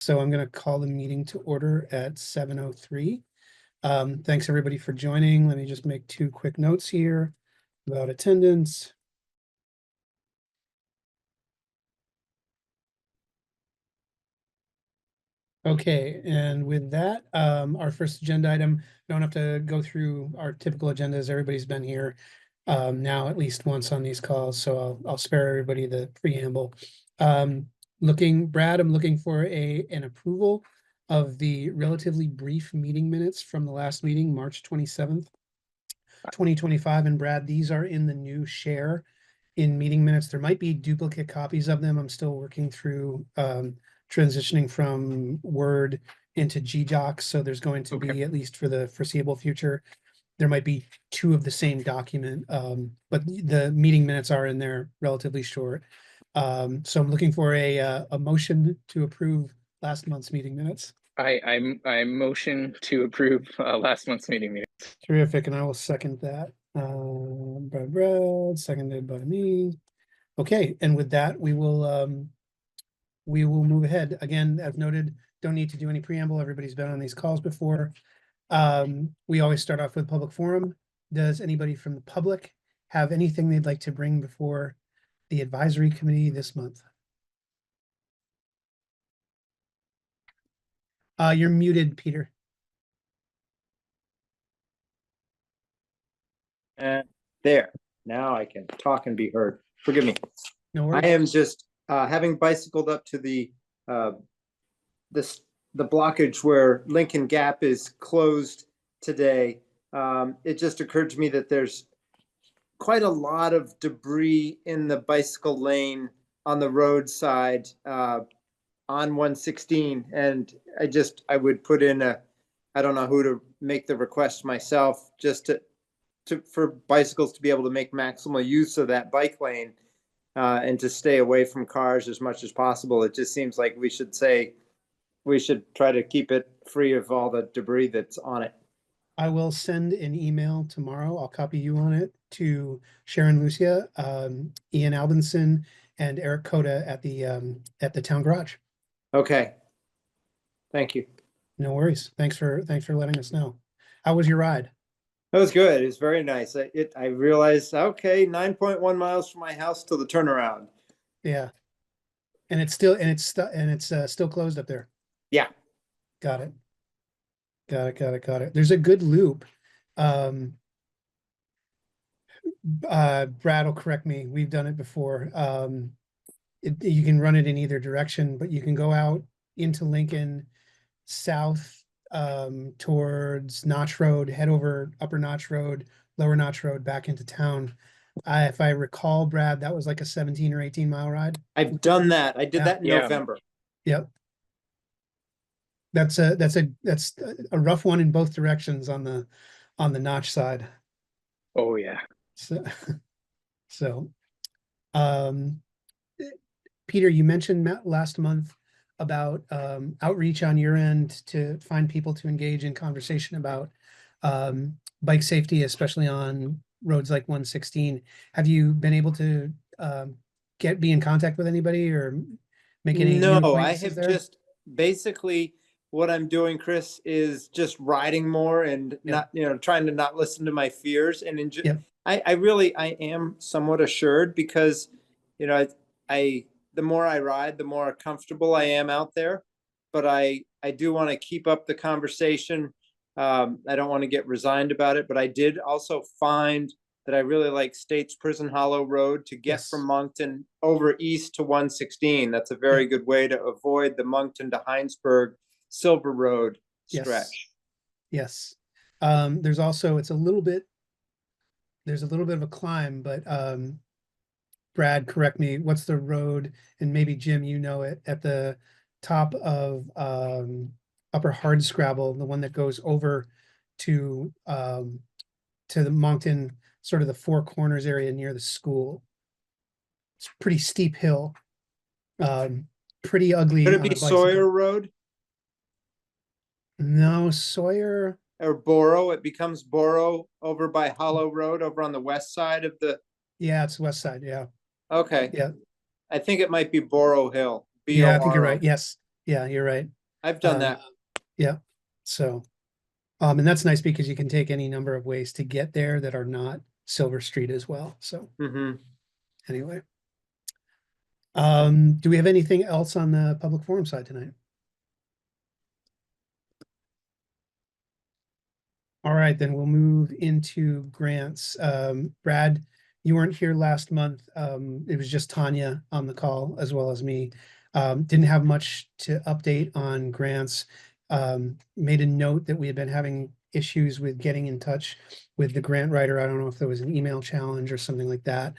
So I'm going to call the meeting to order at 7:03. Thanks everybody for joining. Let me just make two quick notes here about attendance. Okay, and with that, our first agenda item, don't have to go through our typical agendas. Everybody's been here now at least once on these calls, so I'll spare everybody the preamble. Brad, I'm looking for an approval of the relatively brief meeting minutes from the last meeting, March 27th, 2025. And Brad, these are in the new share in meeting minutes. There might be duplicate copies of them. I'm still working through transitioning from Word into GDocs. So there's going to be, at least for the foreseeable future, there might be two of the same document, but the meeting minutes are in there relatively short. So I'm looking for a motion to approve last month's meeting minutes. I motion to approve last month's meeting minutes. Terrific, and I will second that. By Brad, seconded by me. Okay, and with that, we will move ahead. Again, as noted, don't need to do any preamble. Everybody's been on these calls before. We always start off with public forum. Does anybody from the public have anything they'd like to bring before the advisory committee this month? You're muted, Peter. There, now I can talk and be heard. Forgive me. No worries. I am just having bicycled up to the blockage where Lincoln Gap is closed today. It just occurred to me that there's quite a lot of debris in the bicycle lane on the roadside on 116, and I would put in I don't know who to make the request myself, just for bicycles to be able to make maximal use of that bike lane and to stay away from cars as much as possible. It just seems like we should try to keep it free of all the debris that's on it. I will send an email tomorrow. I'll copy you on it to Sharon Lucia, Ian Albinson, and Eric Coda at the town garage. Okay. Thank you. No worries. Thanks for letting us know. How was your ride? That was good. It was very nice. I realized, okay, 9.1 miles from my house to the turnaround. Yeah. And it's still closed up there. Yeah. Got it. There's a good loop. Brad will correct me. We've done it before. You can run it in either direction, but you can go out into Lincoln, south towards Notch Road, head over Upper Notch Road, Lower Notch Road, back into town. If I recall, Brad, that was like a 17 or 18 mile ride. I've done that. I did that in November. Yep. That's a rough one in both directions on the Notch side. Oh yeah. So Peter, you mentioned last month about outreach on your end to find people to engage in conversation about bike safety, especially on roads like 116. Have you been able to be in contact with anybody or make any new No, I have there? just basically what I'm doing, Chris, is just riding more and not, trying to not listen to my fears and enjoy. I am somewhat assured because, the more I ride, the more comfortable I am out there. But I do want to keep up the conversation. I don't want to get resigned about it, but I did also find that I really like States Prison Hollow Road to get from Moncton over east to 116. That's a very good way to avoid the Moncton to Heinsberg Silver Road stretch. Yes. There's a little bit of a climb, but Brad, correct me, what's the road? And maybe Jim, you know it, at the top of Upper Hardscrabble, the one that goes over to the Moncton, sort of the Four Corners area near the school. It's a pretty steep hill. Pretty ugly. Could it be Sawyer Road? No, Sawyer. Or Borough. It becomes Borough over by Hollow Road over on the west side of the. Yeah, it's west side. Yeah. Okay. Yeah. I think it might be Borough Hill. Yeah, I think you're right. Yes. Yeah, you're right. I've done that. Yeah. So, and that's nice because you can take any number of ways to get there that are not Silver Street as well. So anyway. Do we have anything else on the public forum side tonight? All right, then we'll move into grants. Brad, you weren't here last month. It was just Tanya on the call as well as me. Didn't have much to update on grants. Made a note that we had been having issues with getting in touch with the grant writer. I don't know if there was an email challenge or something like that.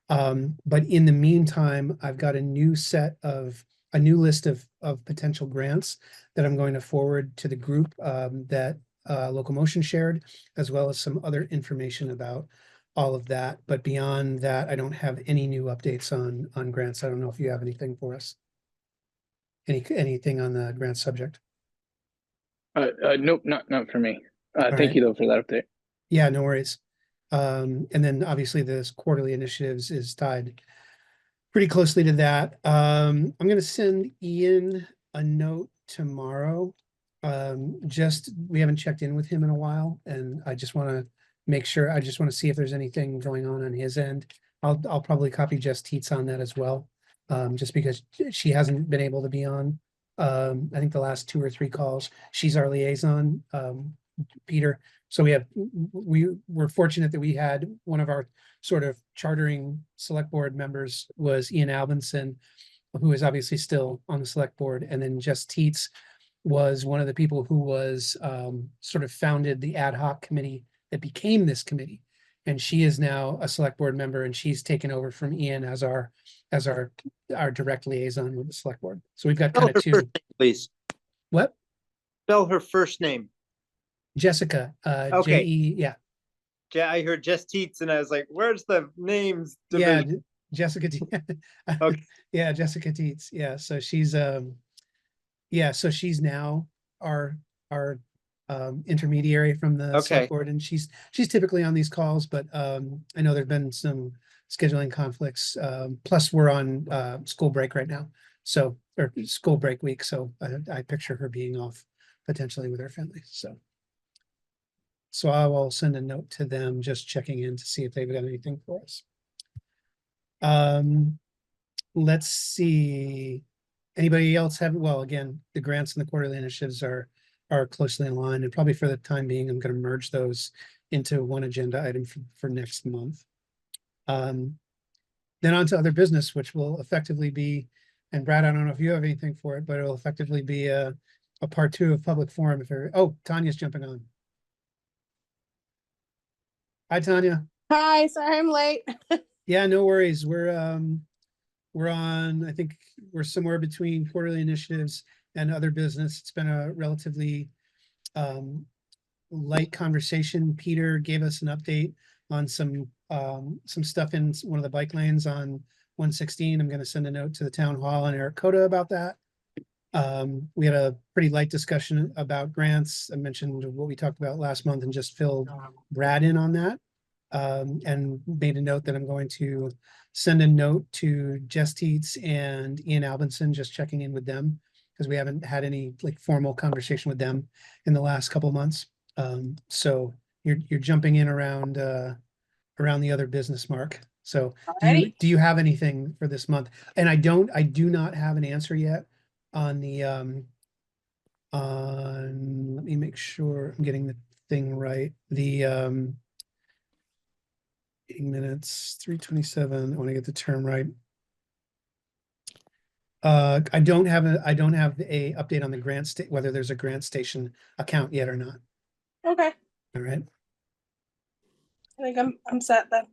But in the meantime, I've got a new list of potential grants that I'm going to forward to the group that Locomotion shared, as well as some other information about all of that. But beyond that, I don't have any new updates on grants. I don't know if you have anything for us. Anything on the grant subject? Nope, not for me. Thank right. you though for that update. Yeah, no worries. And then obviously this quarterly initiatives is tied pretty closely to that. I'm going to send Ian a note tomorrow. We haven't checked in with him in a while, and I just want to make sure. I just want to see if there's anything going on his end. I'll probably copy Jess Teets on that as well, just because she hasn't been able to be on. I think the last 2 or 3 calls, she's our liaison, Peter. So we're fortunate that we had one of our sort of chartering select board members was Ian Albinson, who is obviously still on the select board, and then Jess Teets was one of the people who was sort of founded the ad hoc committee that became this committee. And she is now a select board member, and she's taken over from Ian as our direct liaison with the select board. So we've got kind of 2. Name, please. What? Spell her first name. Jessica. Okay. J-E, yeah. I heard Jess Teets and I was like, where's the names division? division? Yeah, Jessica. Okay. Yeah, Jessica Teets. Yeah. So she's now our intermediary from the select board, and she's typically on these calls, but I know there've been some scheduling conflicts. Plus we're on school break right now. Or school break week. So I picture her being off potentially with her family. So I will send a note to them, just checking in to see if they've got anything for us. Let's see. Anybody else have, well, again, the grants and the quarterly initiatives are closely in line, and probably for the time being, I'm going to merge those into one agenda item for next month. Then on to other business, which will effectively be, and Brad, I don't know if you have anything for it, but it'll effectively be a part 2 of public forum. Tanya's jumping on. Hi, Tanya. Hi, sorry I'm late. Yeah, no worries. We're on, I think we're somewhere between quarterly initiatives and other business. It's been a relatively light conversation. Peter gave us an update on some stuff in one of the bike lanes on 116. I'm going to send a note to the town hall and Eric Coda about that. We had a pretty light discussion about grants. I mentioned what we talked about last month and just filled Brad in on that. And made a note that I'm going to send a note to Jess Teets and Ian Albinson, just checking in with them, because we haven't had any formal conversation with them in the last couple of months. So you're jumping in around the other business, Mark. So do you have anything for this month? And I do not have an answer yet on the let me make sure I'm getting the thing right. The minutes 327. I want to get the term right. I don't have a update on the grant state, whether there's a grant station account yet or not. Okay. All right. I think I'm set then.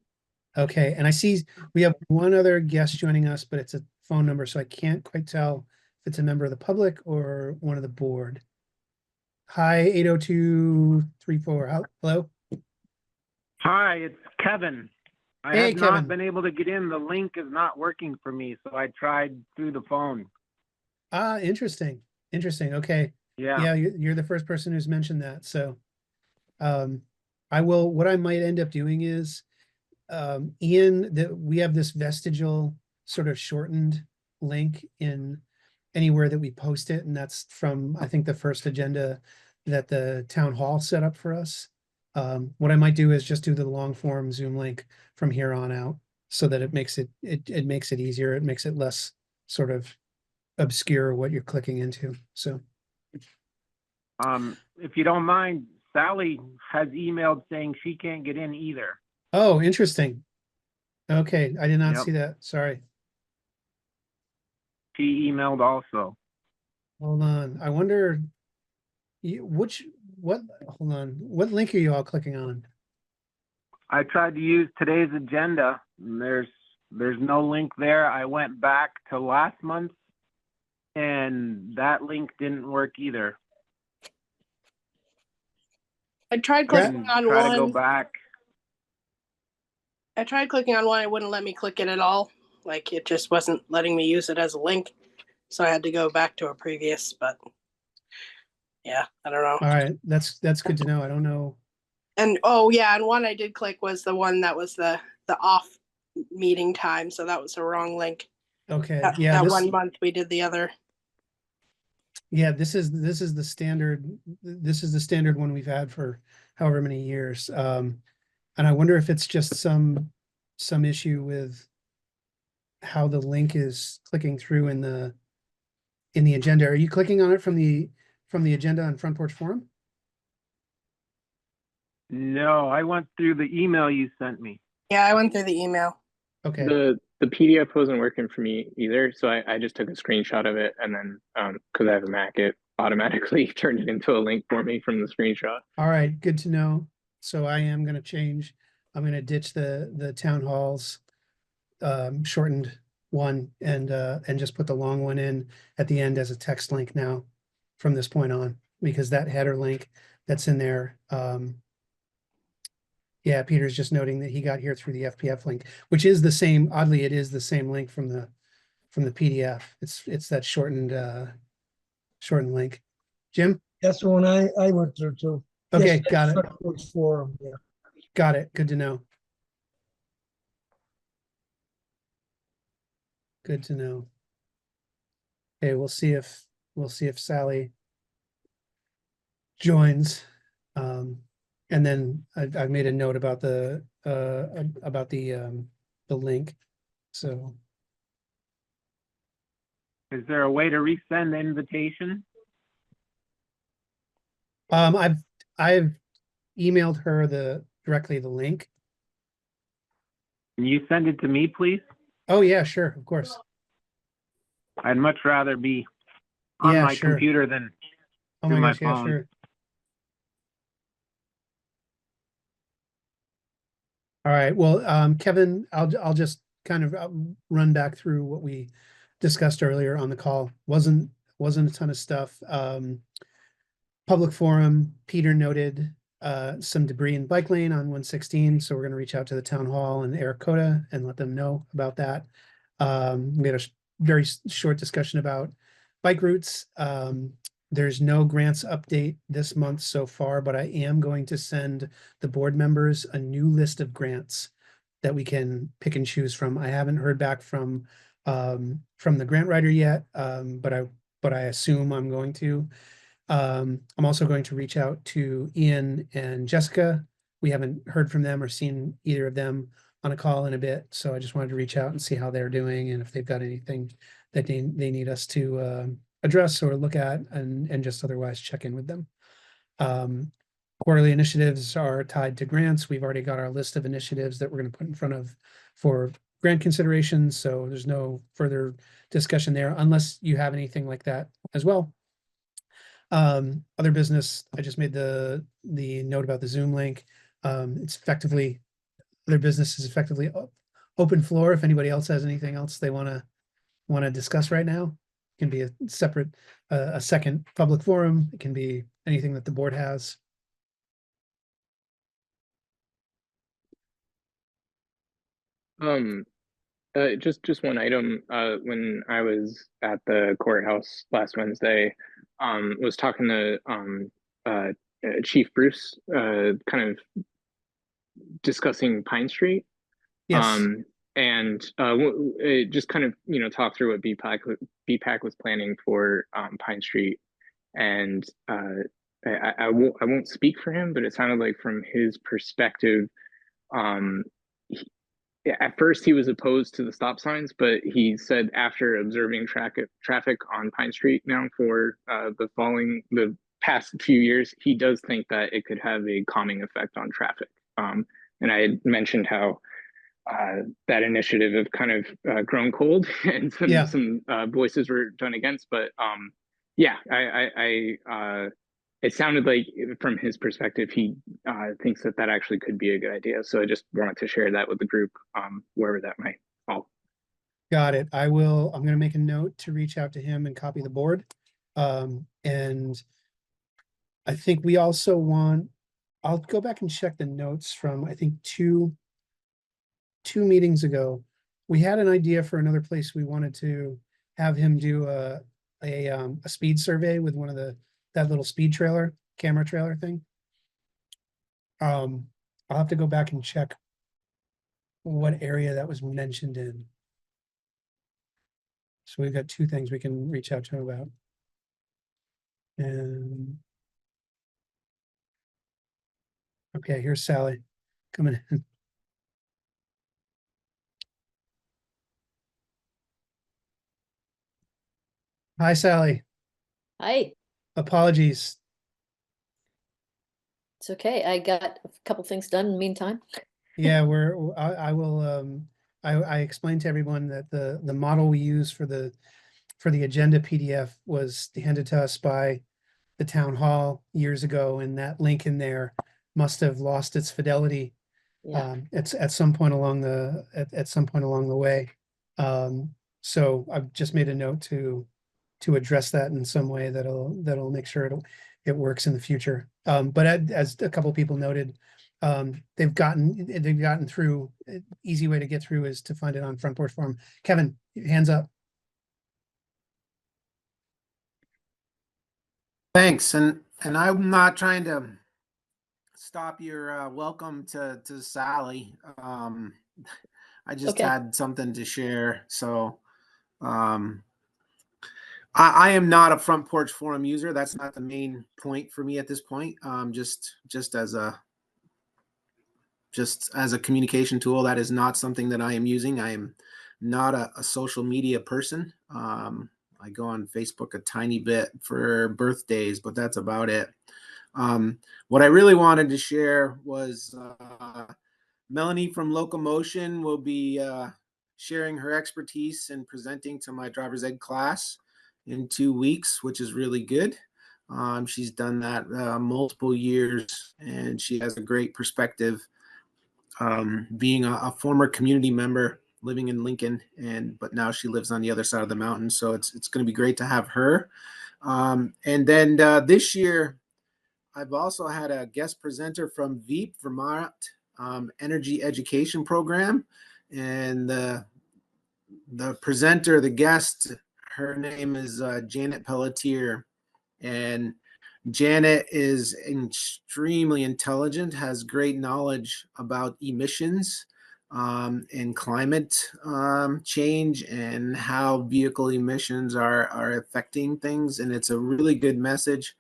Okay, and I see we have one other guest joining us, but it's a phone number, so I can't quite tell if it's a member of the public or one of the board. Hi, 80234. Hello. Hi, it's Kevin. I Hey, have Kevin. not been able to get in. The link is not working for me, so I tried through the phone. Ah, interesting. Okay. Yeah. You're the first person who's mentioned that. So what I might end up doing is Ian, we have this vestigial sort of shortened link in anywhere that we post it, and that's from, I think, the first agenda that the town hall set up for us. What I might do is just do the long form Zoom link from here on out, so that it makes it makes it easier. It makes it less sort of obscure what you're clicking into. So, If you don't mind, Sally has emailed saying she can't get in either. oh, interesting. Okay, I did not Yep. see that. Sorry. She emailed also. Hold on. I wonder what, hold on. What link are you all clicking on? I tried to use today's agenda. And there's no link there. I went back to last month, and that link didn't work either. I tried Brad? clicking on Try to go one. back. I tried clicking on one. It wouldn't let me click it at all. Like it just wasn't letting me use it as a link. So I had to go back to a previous, but yeah, I don't know. All right, that's good to know. I don't know. And oh yeah, and one I did click was the one that was the off meeting time. So that was the wrong link. Okay, That, yeah, that this, 1 month we did the other. yeah, this is the standard. This is the standard one we've had for however many years. And I wonder if it's just some issue with how the link is clicking through in the agenda. Are you clicking on it from the agenda on Front Porch Forum? No, I went through the email you sent me. Yeah, I went through the email. Okay, The PDF wasn't working for me either, so I just took a screenshot of it, and then because I have a Mac, it automatically turned it into a link for me from the screenshot. all right, good to know. So I am gonna change. I'm gonna ditch the town halls shortened one and just put the long one in at the end as a text link now from this point on, because that header link that's in there, yeah, Peter's just noting that he got here through the FPF link, which is the same, oddly, it is the same link from the PDF. It's that shortened link. Jim? That's the one I went through too. Okay, Yes, got it. Front Porch Forum, yeah. Got it. Good to know. Good to know. Okay, we'll see if Sally joins. And then I've made a note about the link. So Is there a way to resend the invitation? I've emailed her directly the link. Can you send it to me, please? Oh yeah, sure, of course. I'd much rather be on Yeah, my sure. computer than Oh through my my gosh, yeah, phone. sure. All right, well, Kevin, I'll just kind of run back through what we discussed earlier on the call. Wasn't a ton of stuff. Public forum, Peter noted some debris in bike lane on 116, so we're going to reach out to the town hall and Eric Coda and let them know about that. We had a very short discussion about bike routes. There's no grants update this month so far, but I am going to send the board members a new list of grants that we can pick and choose from. I haven't heard back from the grant writer yet, but I assume I'm going to. I'm also going to reach out to Ian and Jessica. We haven't heard from them or seen either of them on a call in a bit, so I just wanted to reach out and see how they're doing and if they've got anything that they need us to address or look at, and just otherwise check in with them. Quarterly initiatives are tied to grants. We've already got our list of initiatives that we're going to put in front of for grant considerations, so there's no further discussion there unless you have anything like that as well. Other business, I just made the note about the Zoom link. It's effectively, other business is effectively open floor. If anybody else has anything else they want to discuss right now, it can be a separate, a second public forum. It can be anything that the board has. Just one item. When I was at the courthouse last Wednesday, was talking to Chief Bruce, kind of discussing Pine Street. Yes. And just kind of talk through what CPAC was planning for Pine Street, and I won't speak for him, but it sounded like from his perspective, um, at first he was opposed to the stop signs, but he said after observing traffic on Pine Street now for the past few years, he does think that it could have a calming effect on traffic. And I had mentioned how that initiative have kind of grown cold and some voices were done against, but yeah, it sounded like from his perspective, he thinks that actually could be a good idea. So I just wanted to share that with the group, wherever that might fall. Got it. I'm going to make a note to reach out to him and copy the board. And I think we also I'll go back and check the notes from, I think two meetings ago. We had an idea for another place. We wanted to have him do a speed survey with one of that little speed camera trailer thing. I'll have to go back and check what area that was mentioned in. So we've got two things we can reach out to him about. And okay, here's Sally coming in. Hi, Sally. Hi, Apologies. it's okay. I got a couple things done in the meantime. Yeah, I will I explained to everyone that the model we use for the agenda PDF was handed to us by the town hall years ago, and that link in there must have lost its fidelity Yeah, at some point along the way. So I've just made a note to address that in some way that'll make sure it works in the future. But as a couple people noted, they've gotten through. Easy way to get through is to find it on Front Porch Forum. Kevin, hands up. Thanks, and I'm not trying to stop your welcome to Sally. I just Okay. had something to share. So I am not a Front Porch Forum user. That's not the main point for me at this point. Just as a communication tool, that is not something that I am using. I am not a social media person. I go on Facebook a tiny bit for birthdays, but that's about it. What I really wanted to share was Melanie from Locomotion will be sharing her expertise and presenting to my driver's ed class in 2 weeks, which is really good. She's done that multiple years, and she has a great perspective, being a former community member living in Lincoln, but now she lives on the other side of the mountain. So it's going to be great to have her. And then this year, I've also had a guest presenter from VEEP, Vermont Energy Education Program. And the presenter, the guest, her name is Janet Pelletier. And Janet is extremely intelligent, has great knowledge about emissions and climate change and how vehicle emissions are affecting things. And it's a really good message.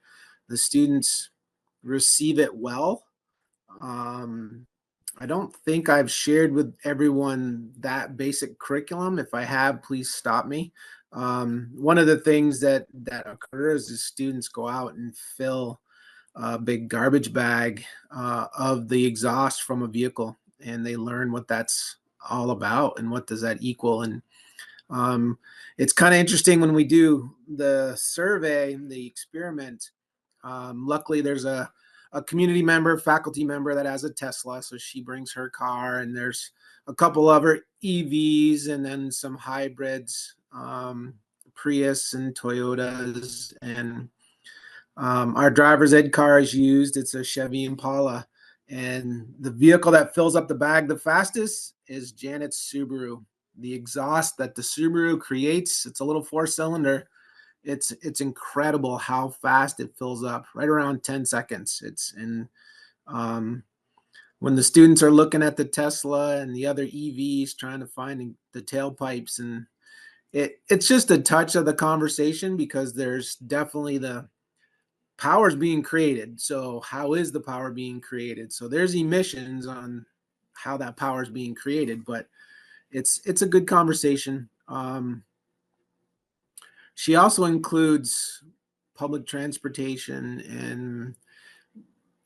The students receive it well. I don't think I've shared with everyone that basic curriculum. If I have, please stop me. One of the things that occurs is students go out and fill a big garbage bag of the exhaust from a vehicle, and they learn what that's all about and what does that equal. And it's kind of interesting when we do the survey, the experiment. Luckily, there's a community member, faculty member that has a Tesla, so she brings her car, and there's a couple other EVs and then some hybrids, Prius and Toyotas, and our driver's ed car is used. It's a Chevy Impala, and the vehicle that fills up the bag the fastest is Janet's Subaru. The exhaust that the Subaru creates, it's a little 4-cylinder. It's incredible how fast it fills up, right around 10 seconds. When the students are looking at the Tesla and the other EVs trying to find the tailpipes, and it's just a touch of the conversation because there's definitely the power's being created. So how is the power being created? So there's emissions on how that power is being created, but it's a good conversation. She also includes public transportation and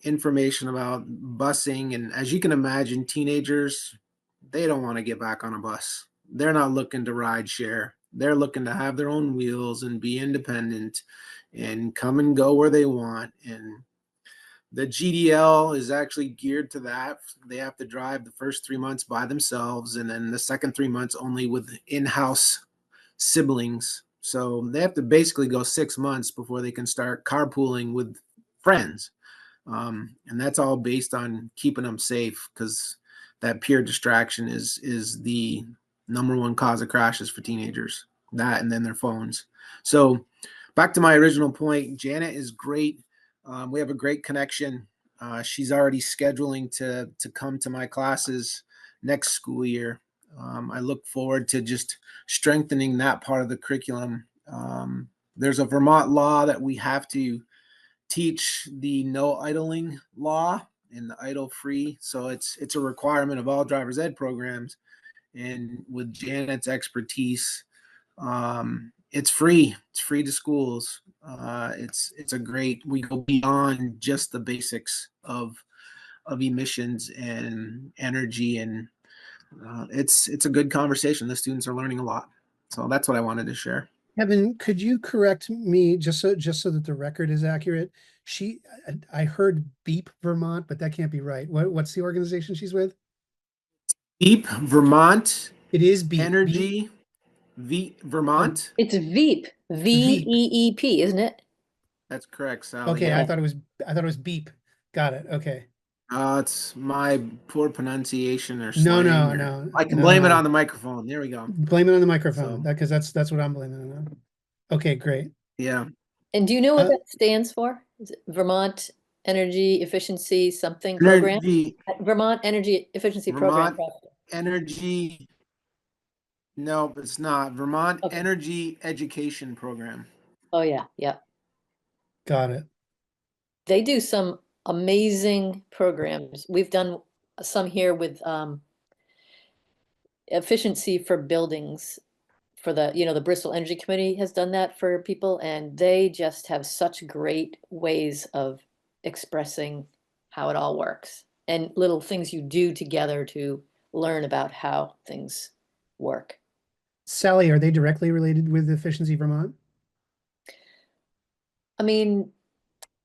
information about busing. And as you can imagine, teenagers, they don't want to get back on a bus. They're not looking to ride share. They're looking to have their own wheels and be independent and come and go where they want. And the GDL is actually geared to that. They have to drive the first 3 months by themselves, and then the second 3 months only with in-house siblings. So they have to basically go 6 months before they can start carpooling with friends. And that's all based on keeping them safe, because that peer distraction is the number one cause of crashes for teenagers. That and then their phones. So back to my original point, Janet is great. We have a great connection. She's already scheduling to come to my classes next school year. I look forward to just strengthening that part of the curriculum. There's a Vermont law that we have to teach, the no idling law and the idle free. So it's a requirement of all driver's ed programs. And with Janet's expertise, it's free. It's free to schools. It's a great. We go beyond just the basics of emissions and energy, and it's a good conversation. The students are learning a lot. So that's what I wanted to share. Kevin, could you correct me just so that the record is accurate? I heard Beep Vermont, but that can't be right. What's the organization she's with? Beep Vermont. It is Beep. Energy. Vermont. It's Veep, VEEP, isn't it? That's correct, Sally. Okay, Yeah. I thought it was Beep. Got it. Okay. It's my poor pronunciation or No, slang. no. I can blame it on the microphone. There we go. Blame it on the microphone. So- Because that's what I'm blaming it on. Okay, great. Yeah. And do you know what that stands for? Is it Vermont Energy Efficiency something program? Vermont Energy Efficiency Program. Energy. No, it's not. Vermont Okay. Energy Education Program. Oh, yeah. Got it. They do some amazing programs. We've done some here with efficiency for buildings for the Bristol Energy Committee has done that for people, and they just have such great ways of expressing how it all works and little things you do together to learn about how things work. Sally, are they directly related with Efficiency Vermont? I mean,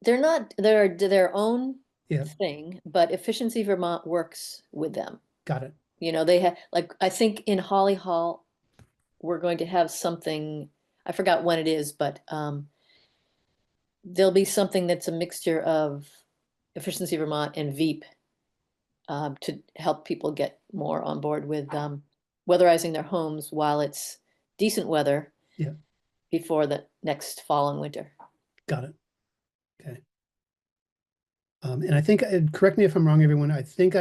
they're their own Yeah. thing, but Efficiency Vermont works with them. Got it. They have, like, I think in Holly Hall, we're going to have something, I forgot when it is, but there'll be something that's a mixture of Efficiency Vermont and Veep to help people get more on board with weatherizing their homes while it's decent weather. Yeah. Before the next fall and winter. Got it. Okay. And I think, correct me if I'm wrong, everyone. I think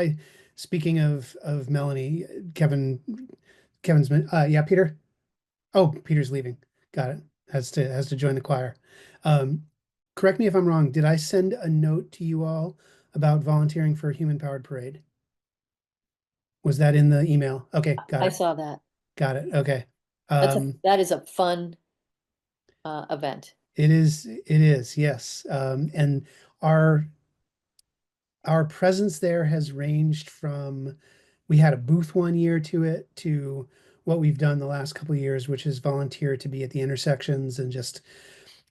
speaking of Melanie, Kevin's been, yeah, Peter. Oh, Peter's leaving. Got it. Has to join the choir. Correct me if I'm wrong. Did I send a note to you all about volunteering for a human powered parade? Was that in the email? Okay, got it. I saw that. Got it. Okay. That is a fun event. It is, yes. And our presence there has ranged from, we had a booth one year to what we've done the last couple of years, which is volunteer to be at the intersections and just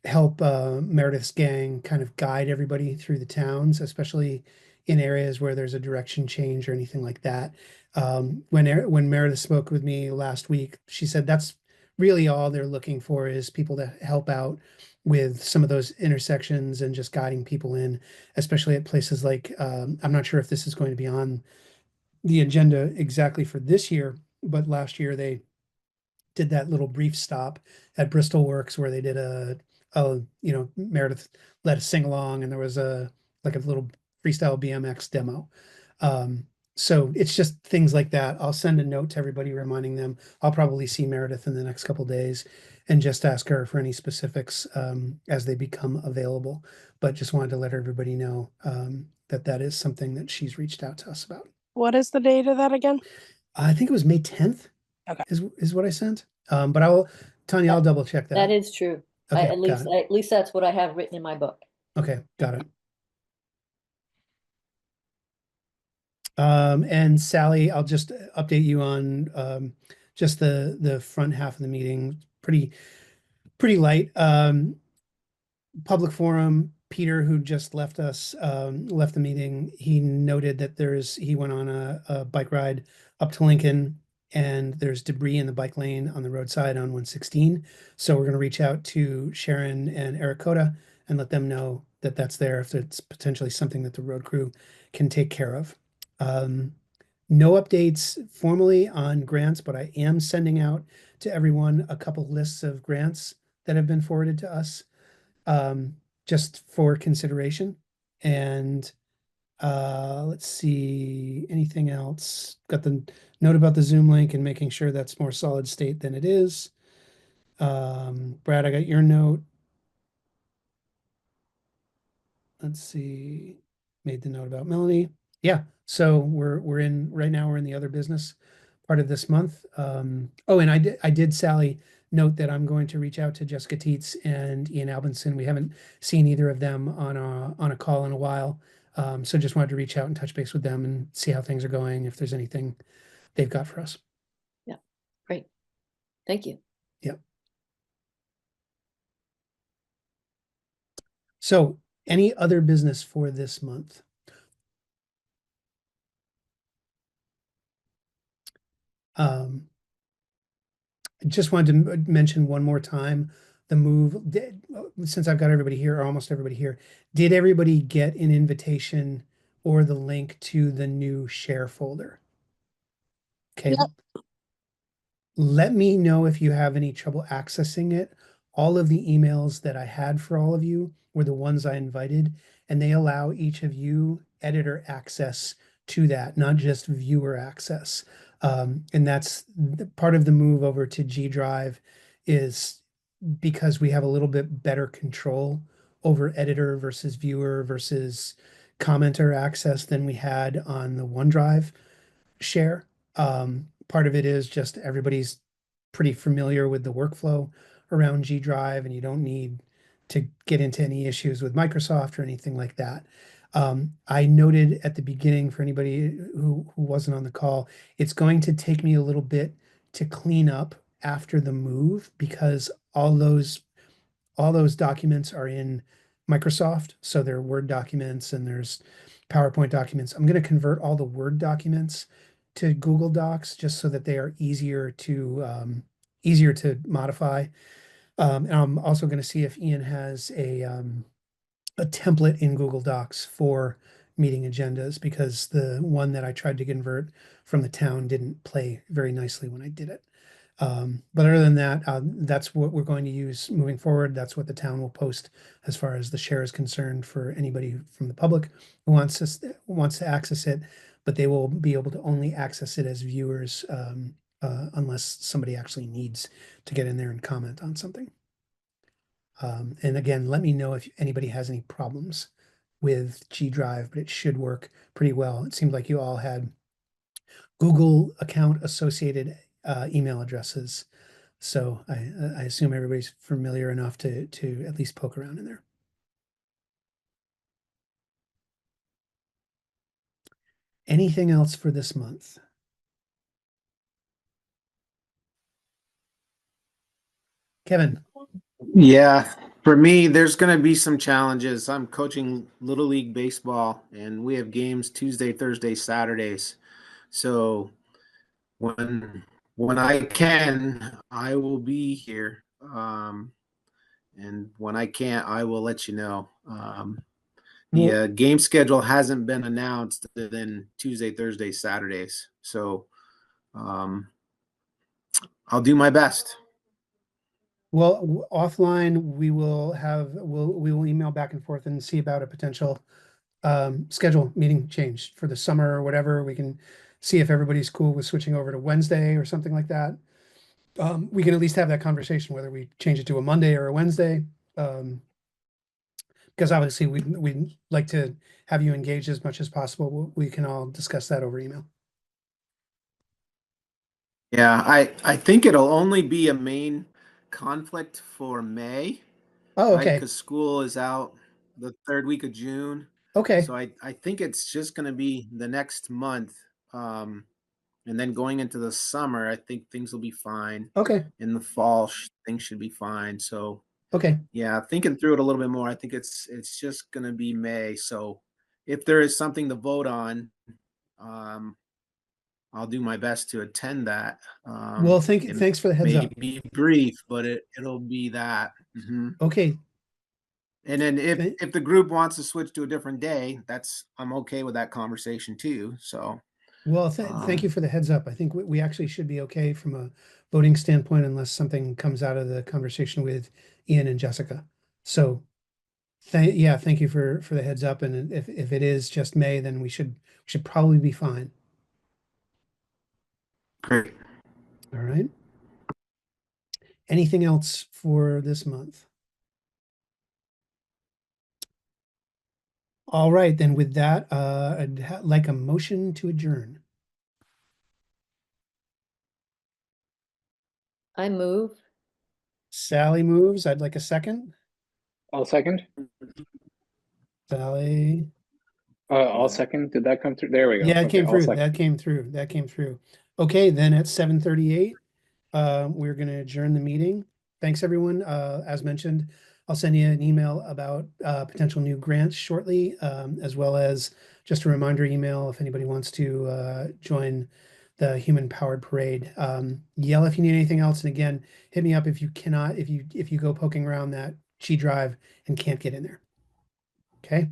help Meredith's gang kind of guide everybody through the towns, especially in areas where there's a direction change or anything like that. When Meredith spoke with me last week, she said that's really all they're looking for is people to help out with some of those intersections and just guiding people in, especially at places like, I'm not sure if this is going to be on the agenda exactly for this year, but last year they did that little brief stop at Bristol Works where they did Meredith led a sing along and there was a little freestyle BMX demo. So it's just things like that. I'll send a note to everybody reminding them. I'll probably see Meredith in the next couple days and just ask her for any specifics as they become available. But just wanted to let everybody know that that is something that she's reached out to us about. What is the date of that again? I think it was May 10th. Okay. Is what I sent. But Tanya, I'll double check that. That is true. Okay, At least that's what I have written in my book. Okay, got it. And Sally, I'll just update you on just the front half of the meeting. Pretty light. Public forum, Peter, who just left us, left the meeting, he noted that he went on a bike ride up to Lincoln and there's debris in the bike lane on the roadside on 116. So we're going to reach out to Sharon and Eric Coda and let them know that that's there if it's potentially something that the road crew can take care of. No updates formally on grants, but I am sending out to everyone a couple lists of grants that have been forwarded to us just for consideration. And let's see, anything else? Got the note about the Zoom link and making sure that's more solid state than it is. Brad, I got your note. Let's see, made the note about Melanie. Yeah, so we're in right now. We're in the other business part of this month. Oh, and I did Sally note that I'm going to reach out to Jessica Teets and Ian Albinson. We haven't seen either of them on a call in a while. So just wanted to reach out and touch base with them and see how things are going, if there's anything they've got for us. Yeah, great. Thank you. Yep. So any other business for this month? Just wanted to mention one more time the move. Since I've got everybody here, or almost everybody here, did everybody get an invitation or the link to the new share folder? Okay. Yep. Let me know if you have any trouble accessing it. All of the emails that I had for all of you were the ones I invited, and they allow each of you editor access to that, not just viewer access. And that's part of the move over to G Drive is because we have a little bit better control over editor versus viewer versus commenter access than we had on the OneDrive share. Part of it is just everybody's pretty familiar with the workflow around G Drive, and you don't need to get into any issues with Microsoft or anything like that. I noted at the beginning for anybody who wasn't on the call, it's going to take me a little bit to clean up after the move because all those documents are in Microsoft. So there are Word documents and there's PowerPoint documents. I'm going to convert all the Word documents to Google Docs just so that they are easier to modify. And I'm also going to see if Ian has a template in Google Docs for meeting agendas because the one that I tried to convert from the town didn't play very nicely when I did it. But other than that, that's what we're going to use moving forward. That's what the town will post as far as the share is concerned for anybody from the public who wants to access it, but they will be able to only access it as viewers unless somebody actually needs to get in there and comment on something. And again, let me know if anybody has any problems with G Drive, but it should work pretty well. It seemed like you all had Google account associated email addresses. So I assume everybody's familiar enough to at least poke around in there. Anything else for this month? Kevin. Yeah, for me, there's going to be some challenges. I'm coaching Little League Baseball, and we have games Tuesday, Thursday, Saturdays. So when I can, I will be here. And when I can't, I will let you know. The game schedule hasn't been announced other than Tuesday, Thursday, Saturdays. So I'll do my best. Well, offline, we will email back and forth and see about a potential schedule meeting change for the summer or whatever. We can see if everybody's cool with switching over to Wednesday or something like that. We can at least have that conversation, whether we change it to a Monday or a Wednesday. Because obviously we'd like to have you engaged as much as possible. We can all discuss that over email. Yeah, I think it'll only be a main conflict for May, Oh, right? okay. Because school is out the third week of June. Okay. So I think it's just going to be the next month. And then going into the summer, I think things will be fine. Okay. In the fall, things should be fine. So Okay. yeah, thinking through it a little bit more, I think it's just going to be May. So if there is something to vote on, I'll do my best to attend that. Well, thanks for the heads up. Maybe brief, but it'll be that. Mm-hmm. Okay. And then if the group wants to switch to a different day, I'm okay with that conversation too. So, well, thank you for the heads up. I think we actually should be okay from a voting standpoint, unless something comes out of the conversation with Ian and Jessica. So, thank you for the heads up. And if it is just May, then we should probably be fine. great. All right. Anything else for this month? All right, then with that, I'd like a motion to adjourn. I move. Sally moves. I'd like a second. I'll second. Sally. I'll second. Did that come through? There we go. Yeah, it came I'll through. second. That came through. Okay, then at 7:38, we're going to adjourn the meeting. Thanks, everyone. As mentioned, I'll send you an email about potential new grants shortly, as well as just a reminder email if anybody wants to join the Human Powered Parade. Yell if you need anything else, and again, hit me up if you cannot, if you go poking around that G Drive and can't get in there. Okay.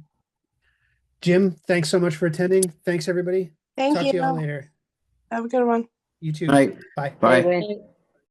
Jim, thanks so much for attending. Thanks, everybody. Thank Talk you. to you all later. Have a good one. You too. Right. Bye. Bye. Bye.